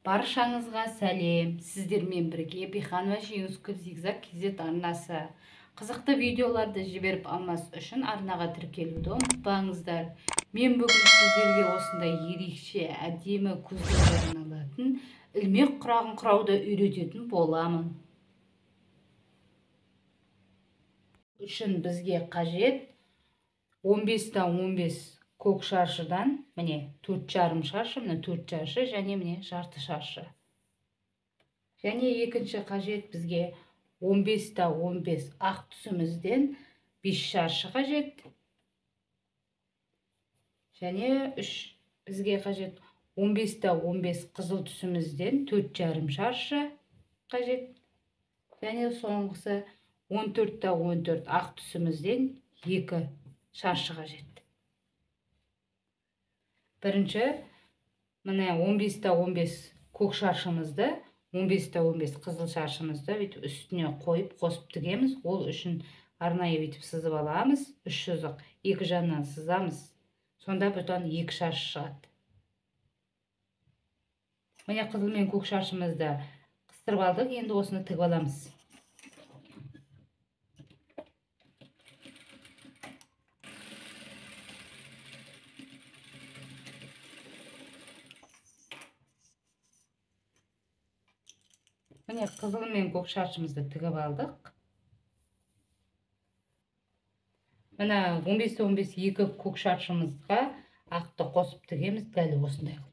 Баршаңызға сәлем. Сіздермен бірге Биханова Жеңіскүл Зигзаг KZ арнасы. Қызықты видеоларды жіберіп алмас үшін арнаға тіркелуді ұмытпаңыздар. Мен бүгін сіздерге осындай ерекше, әдемі көзге арналатын ілмек құрағын құрауды үйрететін боламын. Үшін бізге қажет 15-15 көк шаршыдан, міне 4,5 шаршы, міне 4 шаршы және міне жарты шаршы. Және екінші қажет бізге 15-15 ақ түсімізден 5 шаршы қажет. Және бізге қажет 15-15 қызыл түсімізден 4,5 шаршы қажет. Және соңғысы 14-14 ақ түсімізден 2 шаршы қажет. Бірінші, міне 15-15 көк шаршымызды, 15-15 қызыл шаршымызды үстіне қойып, қосып тігеміз. Ол үшін арнайы сызып аламыз. 3 сызық, 2 жағынан сызамыз. Сонда бұдан 2 шаршы шығады. Міне қызыл мен көк шаршымызды қыстырып алдық. Енді осыны тігіп аламыз. Міне қызыл мен көк шаршымызды тігіп алдық. Міне 15-15 2 көк шаршымызға ақты қосып тігеміз дәл осындай қылып.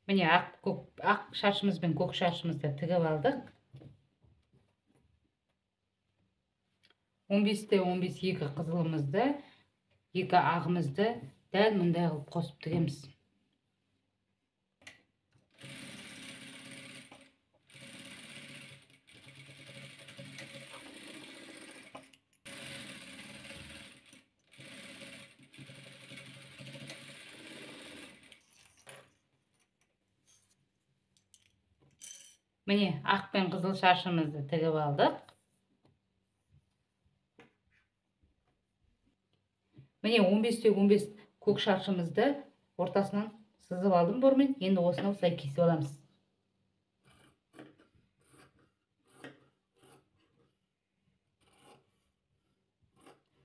Міне ақ шаршымыз бен көк шаршымызды тігіп алдық. 15-15 2 қызылымызды, 2 ағымызды дәл мұндай қылып қосып тігеміз. Міне ақ пен қызыл шаршымызды тігіп алдық. Міне 15-15 көк шаршымызды ортасынан сызып алдым бормен. Енді осыны осылай кесіп аламыз.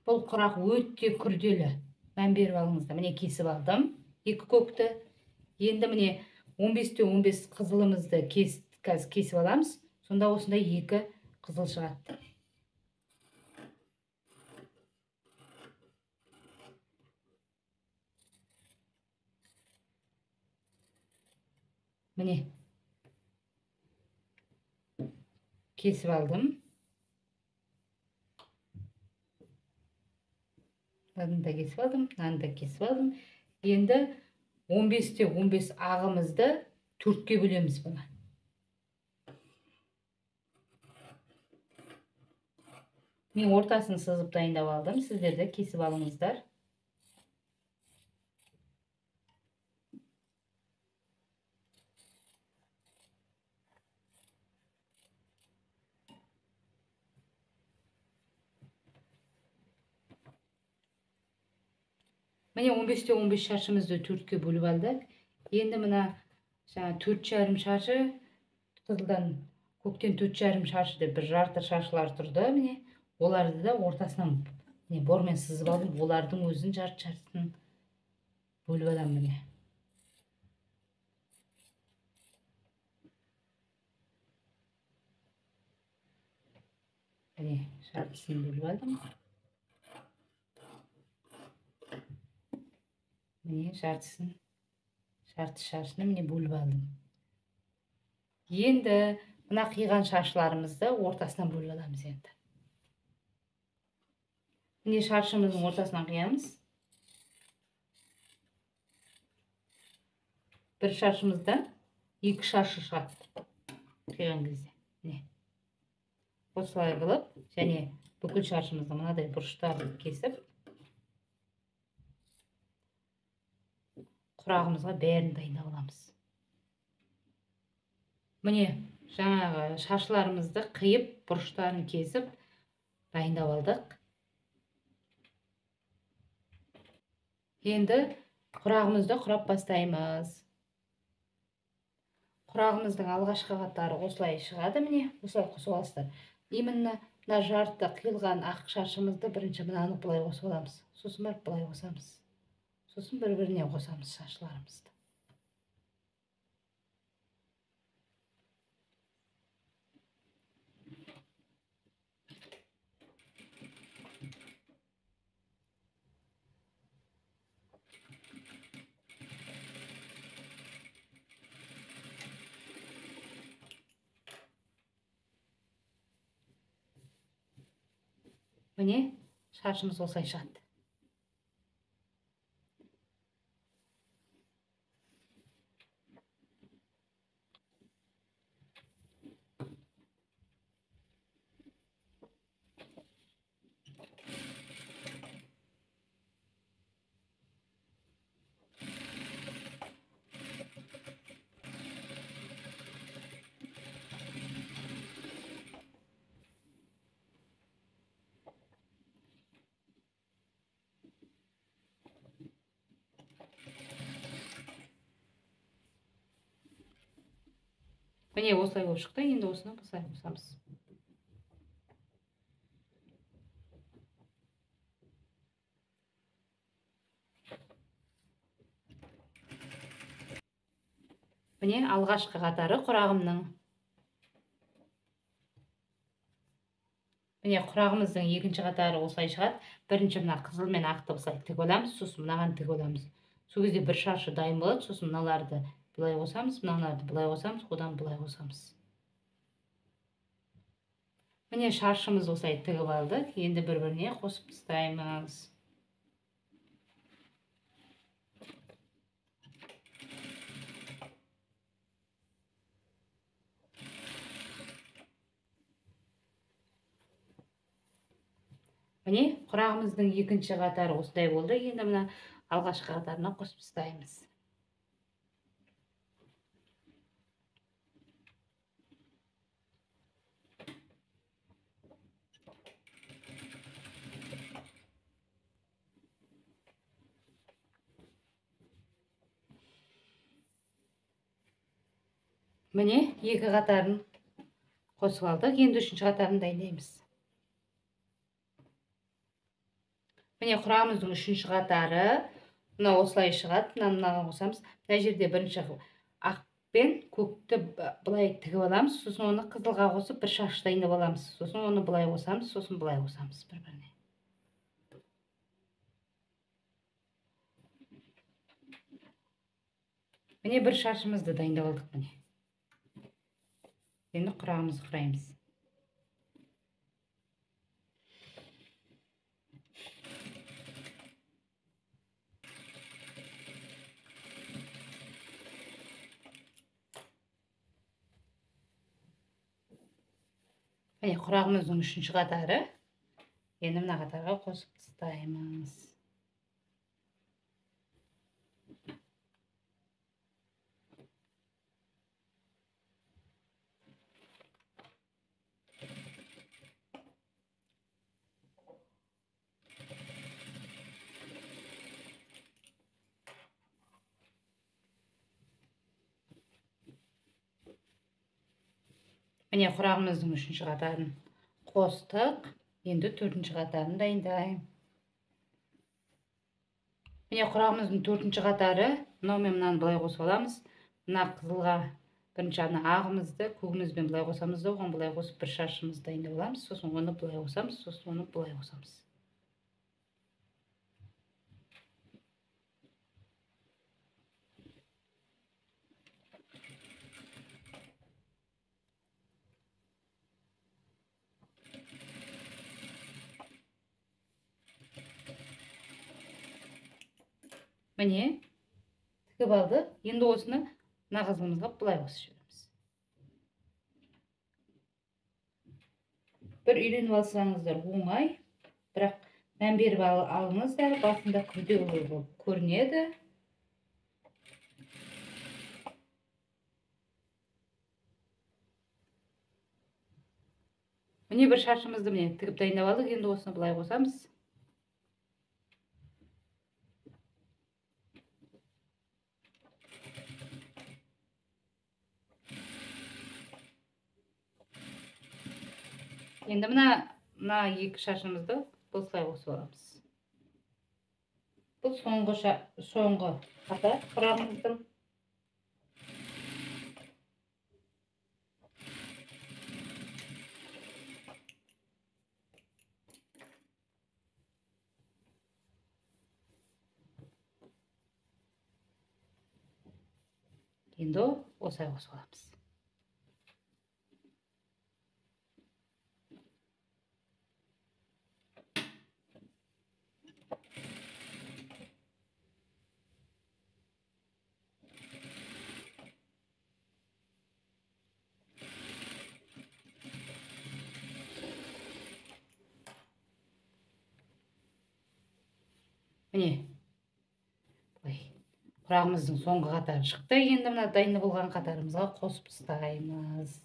Бұл құрақ өте күрделі. Мән беріп алыңыздар. Міне кесіп алдым 2 көкті. Енді міне 15-15 қызылымызды кесіп аламыз. Сонда осындай 2 қызыл шығады. Міне кесіп алдым. Мынаны да кесіп алдым, мынаны да кесіп алдым. Енді 15-15 ағымызды 4-ке бөлеміз бұны. Мен ортасын сызып дайындап алдым. Сіздер де кесіп алыңыздар. Міне 15-15 шаршымызды 4-ке бөліп алдық. Енді мына 4,5 шаршы қызылдан көктен 4,5 шаршы деп бір жарты шаршылар тұрды. Міне оларды да ортасынан бормен сызып алдым. Олардың өзін жарты шаршысын бөліп аламын міне. Міне жартысын бөліп алдым. Міне жарты шаршыны міне бөліп алдым. Енді мына қиған шаршыларымызды ортасынан бөліп аламыз енді. Міне шаршымыздың ортасынан қиямыз. Бір шаршымыздан 2 шаршы шығады. Қиған кезде. Міне. Осылай қылып, және бүкіл шаршымызды мынадай бұрыштарын кесіп құрағымызға бәрін дайындап аламыз. Міне, жаңағы шаршыларымызды қиып, бұрыштарын кесіп дайындап алдық. Енді құрағымызды құрап бастаймыз. Құрағымыздың алғашқы қатары осылай шығады, міне, осылай қосып аласыздар. Именно мына жарты қиылған ақ шаршымызды бірінші мынаны былай қосып аламыз. Сосын барып былай қосамыз. Сосын бір-біріне қосамыз шаршыларымызды. Міне, шаршымыз осылай шығады. Міне, осылай болып шықты. Енді осыны осылай қосамыз. Міне, алғашқы қатары құрағымның. Міне, құрағымыздың екінші қатары осылай шығады. Бірінші мына қызыл мен ақты осылай тігіп аламыз, сосын мынаған тігіп аламыз. Сол кезде бір шаршы дайын болады, сосын мыналарды былай қосамыз, мыналарды былай қосамыз, одан былай қосамыз. Міне, шаршымыз осылай тігіп алдық. Енді бір-біріне қосып тастаймыз. Міне, құрағымыздың екінші қатары осылай болды. Енді мына алғашқы қатарына қосып тастаймыз. Міне, екі қатарын қосып алдық. Енді үшінші қатарын дайындаймыз. Міне, құрағымыздың үшінші қатары мына осылай шығады. Мынаға қосамыз. Мына жерде бірінші ақ пен көкті былай тігіп аламыз. Сосын оны қызылға қосып бір шаш дайындап аламыз. Сосын оны былай қосамыз, сосын былай қосамыз бір-біріне. Міне, бір шашымызды дайындап алдық. Міне, енді құрағымызды құраймыз. Міне, құрағымыздың үшінші қатары. Енді мына қатарға қосып тастаймыз. Міне, құрағымыздың үшінші қатарын қостық. Енді төртінші қатарын дайындаймын. Міне, құрағымыздың төртінші қатары. Мынау мен мынаны былай қосып аламыз. Мына қызылға бірінші ана ағымызды көгімізбен былай қосамыз да, оған былай қосып бір шашымызды дайындап аламыз. Сосын оны былай қосамыз, сосын оны былай қосамыз. Міне, тігіп алды. Енді осыны мына қызылымызға былай қосып жібереміз. Бір үйреніп алсаңыздар оңай, бірақ мән беріп алыңыздар, басында күрделі болып көрінеді. Міне бір шашымызды міне тігіп дайындап алдық. Енді осыны былай қосамыз. Енді мына екі шашымызды осылай қосып аламыз. Бұл соңғы қатар құрамымыздың. Енді осылай қосып аламыз. Міне құрағымыздың соңғы қатары шықты. Енді мына дайын болған қатарымызға қосып тастаймыз.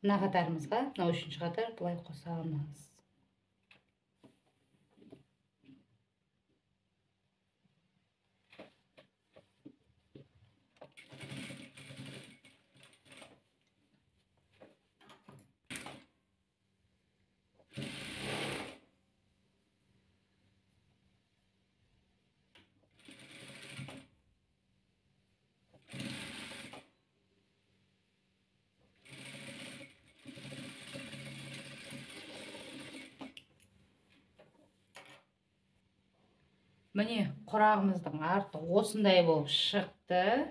Мына қатарымызға, мына үшінші қатар былай қосамыз. Міне құрағымыздың арты осындай болып шықты.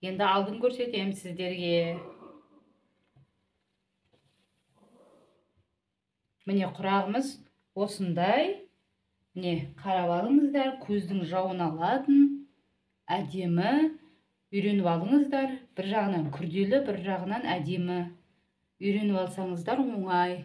Енді алдын көрсетемін сіздерге. Міне құрағымыз осындай. Міне қарап алыңыздар, көздің жауын алатын, әдемі. Үйреніп алыңыздар. Бір жағынан күрделі, бір жағынан әдемі. Үйреніп алсаңыздар оңай.